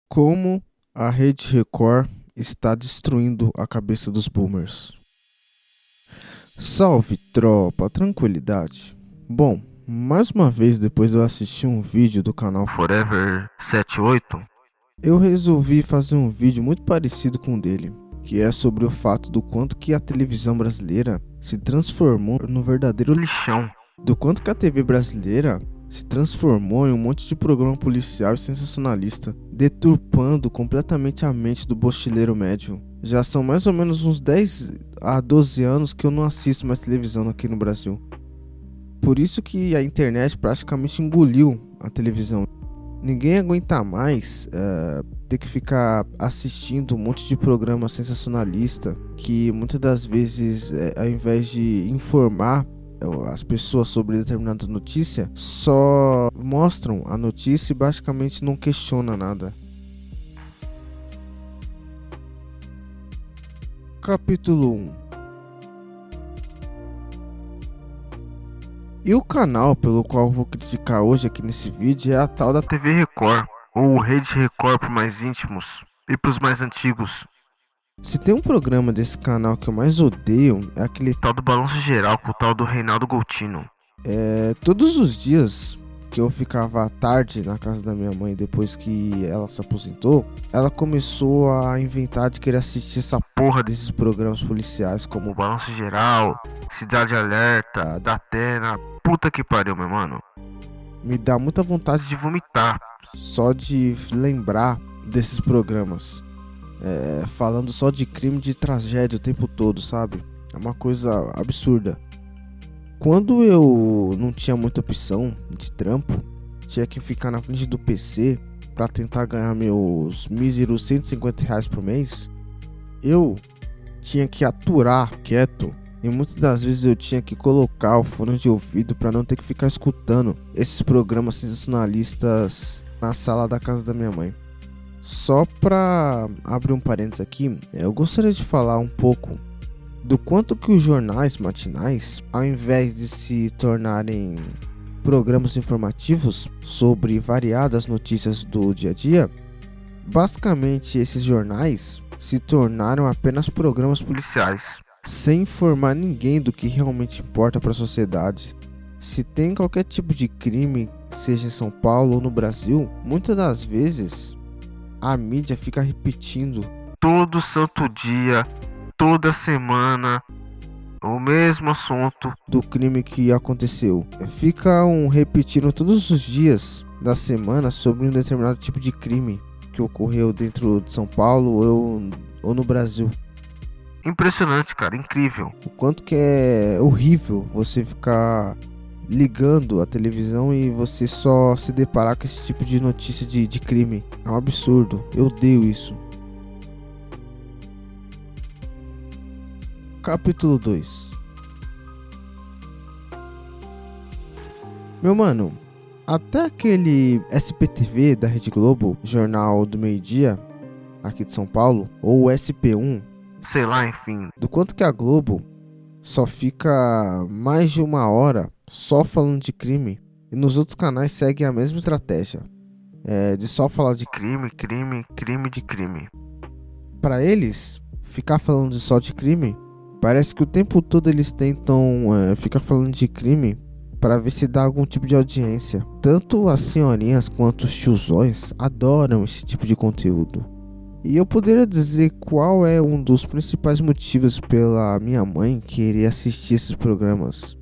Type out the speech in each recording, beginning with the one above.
Como a Rede Record está destruindo a cabeça dos boomers. Salve, tropa, tranquilidade. Bom, mais uma vez depois de eu assistir um vídeo do canal Forever 78, eu resolvi fazer um vídeo muito parecido com o dele, que é sobre o fato do quanto que a televisão brasileira se transformou no verdadeiro lixão. do quanto que a TV brasileira se transformou em um monte de programa policial e sensacionalista, deturpando completamente a mente do bochileiro médio. Já são mais ou menos uns 10 a 12 anos que eu não assisto mais televisão aqui no Brasil. Por isso que a internet praticamente engoliu a televisão. Ninguém aguenta mais ter que ficar assistindo um monte de programa sensacionalista que muitas das vezes, ao invés de informar as pessoas sobre determinada notícia, só mostram a notícia e basicamente não questiona nada. Capítulo 1. E o canal pelo qual eu vou criticar hoje aqui nesse vídeo é a tal da TV Record, ou Rede Record para mais íntimos e para os mais antigos. Se tem um programa desse canal que eu mais odeio, é aquele Tal do Balanço Geral com o tal do Reinaldo Goutino. todos os dias que eu ficava à tarde na casa da minha mãe depois que ela se aposentou, ela começou a inventar de querer assistir essa porra desses programas policiais como O Balanço Geral, Cidade Alerta, Datena, puta que pariu, meu mano. me dá muita vontade de De vomitar. só de lembrar desses programas. Falando só de crime, de tragédia o tempo todo, sabe? É uma coisa absurda. Quando eu não tinha muita opção de trampo, tinha que ficar na frente do PC pra tentar ganhar meus míseros R$ 150 por mês, eu tinha que aturar quieto e muitas das vezes eu tinha que colocar o fone de ouvido pra não ter que ficar escutando esses programas sensacionalistas na sala da casa da minha mãe. Só pra abrir um parênteses aqui, eu gostaria de falar um pouco do quanto que os jornais matinais, ao invés de se tornarem programas informativos sobre variadas notícias do dia a dia, basicamente esses jornais se tornaram apenas programas policiais, sem informar ninguém do que realmente importa para a sociedade. Se tem qualquer tipo de crime, seja em São Paulo ou no Brasil, muitas das vezes a mídia fica repetindo Todo santo dia, toda semana, o mesmo assunto. do crime que aconteceu. Ficam repetindo todos os dias da semana sobre um determinado tipo de crime que ocorreu dentro de São Paulo ou no Brasil. Impressionante, cara, incrível. O quanto que é horrível você ficar ligando a televisão e você só se deparar com esse tipo de notícia de crime. É um absurdo. Eu odeio isso. Capítulo 2. Meu mano, até aquele SPTV da Rede Globo, Jornal do Meio-Dia, aqui de São Paulo, ou o SP1, Sei lá, enfim. do quanto que a Globo só fica mais de uma hora só falando de crime, e nos outros canais segue a mesma estratégia, de só falar de crime. Crime de crime. Para eles, ficar falando só de crime, parece que o tempo todo eles tentam ficar falando de crime para ver se dá algum tipo de audiência. Tanto as senhorinhas quanto os tiozões adoram esse tipo de conteúdo. E eu poderia dizer qual é um dos principais motivos pela minha mãe querer assistir esses programas.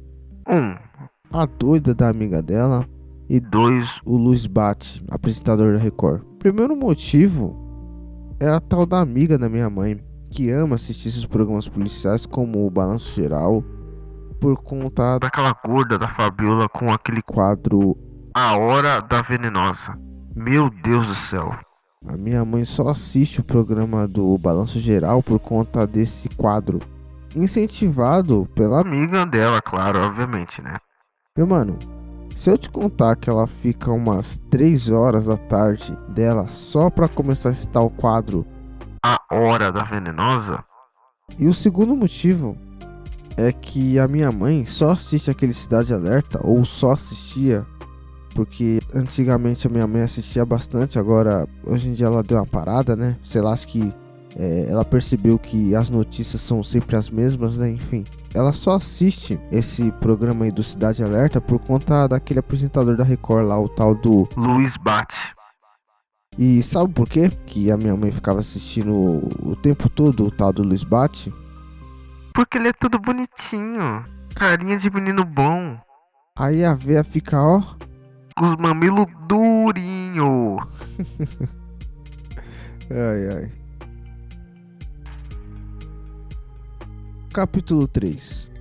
1. A doida da amiga dela e 2. o Luiz Bate, apresentador da Record. Primeiro motivo é a tal da amiga da minha mãe, que ama assistir esses programas policiais como o Balanço Geral, por conta Daquela gorda da Fabiola com aquele quadro. A Hora da Venenosa. Meu Deus do céu. A minha mãe só assiste o programa do Balanço Geral por conta desse quadro, incentivado pela Amiga dela, claro, obviamente, né? Meu mano, se eu te contar que ela fica umas 3 horas da tarde dela só pra começar esse tal quadro. A Hora da Venenosa. E o segundo motivo é que a minha mãe só assiste aquele Cidade Alerta, ou só assistia, porque antigamente a minha mãe assistia bastante, agora hoje em dia ela deu uma parada, né? Sei lá, acho que ela percebeu que as notícias são sempre as mesmas, né? Enfim, ela só assiste esse programa aí do Cidade Alerta por conta daquele apresentador da Record lá, o tal do Luiz Bate. E sabe por quê? Que a minha mãe ficava assistindo o tempo todo o tal do Luiz Bate? Porque ele é todo bonitinho. Carinha de menino bom. Aí a véia fica, ó, Com os mamilos durinho. ai ai. Capítulo 3.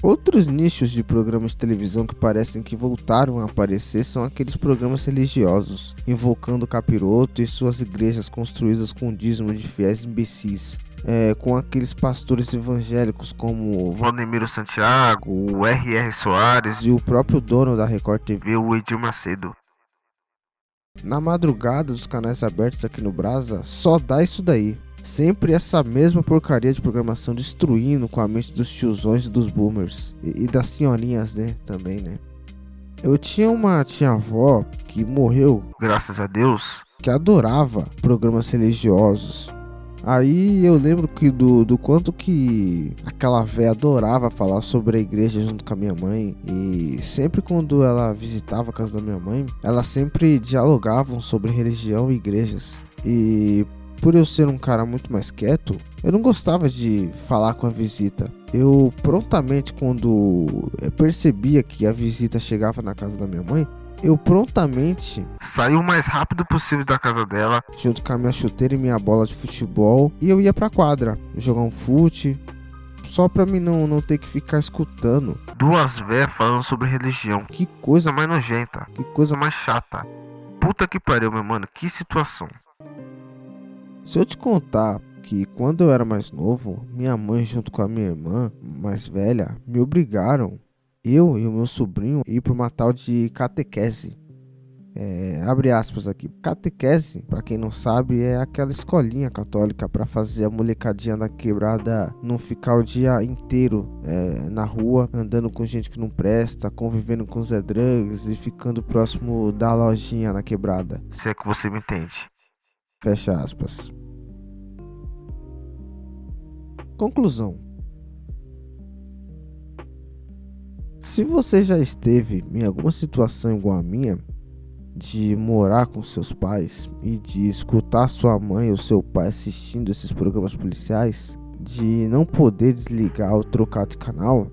Outros nichos de programas de televisão que parecem que voltaram a aparecer são aqueles programas religiosos, invocando o capiroto e suas igrejas construídas com dízimo de fiéis imbecis. Com aqueles pastores evangélicos como o Valdemiro Santiago, o R.R. Soares e o próprio dono da Record TV, o Edir Macedo. Na madrugada dos canais abertos aqui no Brasa, só dá isso daí. Sempre essa mesma porcaria de programação destruindo com a mente dos tiozões e dos boomers. E das senhorinhas, né? Também, né? Eu tinha uma tia-avó que morreu, Graças a Deus. que adorava programas religiosos. Aí eu lembro que do quanto que aquela véia adorava falar sobre a igreja junto com a minha mãe. E sempre quando ela visitava a casa da minha mãe, elas sempre dialogavam sobre religião e igrejas. E por eu ser um cara muito mais quieto, eu não gostava de falar com a visita. Eu prontamente, quando eu percebia que a visita chegava na casa da minha mãe, eu prontamente Saiu o mais rápido possível da casa dela. junto com a minha chuteira e minha bola de futebol, e eu ia pra quadra jogar um fute, só pra mim não ter que ficar escutando. Duas véias falando sobre religião. Que coisa, Coisa mais nojenta. que coisa mais. Mais chata. Puta que pariu, meu mano. Que situação. Se eu te contar que quando eu era mais novo, minha mãe junto com a minha irmã mais velha me obrigaram, eu e o meu sobrinho, a ir para uma tal de catequese. Abre aspas aqui. Catequese, pra quem não sabe, é aquela escolinha católica pra fazer a molecadinha da quebrada não ficar o dia inteiro na rua, andando com gente que não presta, convivendo com Zé Drugs e ficando próximo da lojinha na quebrada. Se é que você me entende. Fecha aspas. Conclusão. Se você já esteve em alguma situação igual a minha, de morar com seus pais e de escutar sua mãe ou seu pai assistindo esses programas policiais, de não poder desligar ou trocar de canal,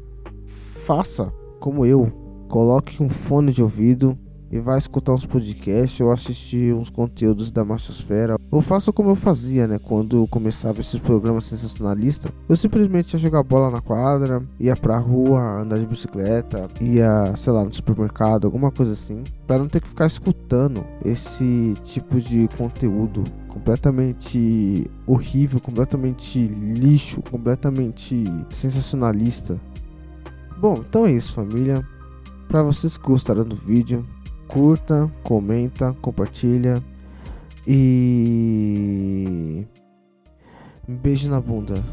faça como eu. Coloque um fone de ouvido e vai escutar uns podcasts ou assistir uns conteúdos da Machosfera. Ou faça como eu fazia, né? Quando começava esses programas sensacionalistas, eu simplesmente ia jogar bola na quadra, ia pra rua, andar de bicicleta, ia, sei lá, no supermercado, alguma coisa assim, pra não ter que ficar escutando esse tipo de conteúdo completamente horrível, completamente lixo, completamente sensacionalista. Bom, então é isso, família. Pra vocês que gostaram do vídeo, curta, comenta, compartilha e um beijo na bunda.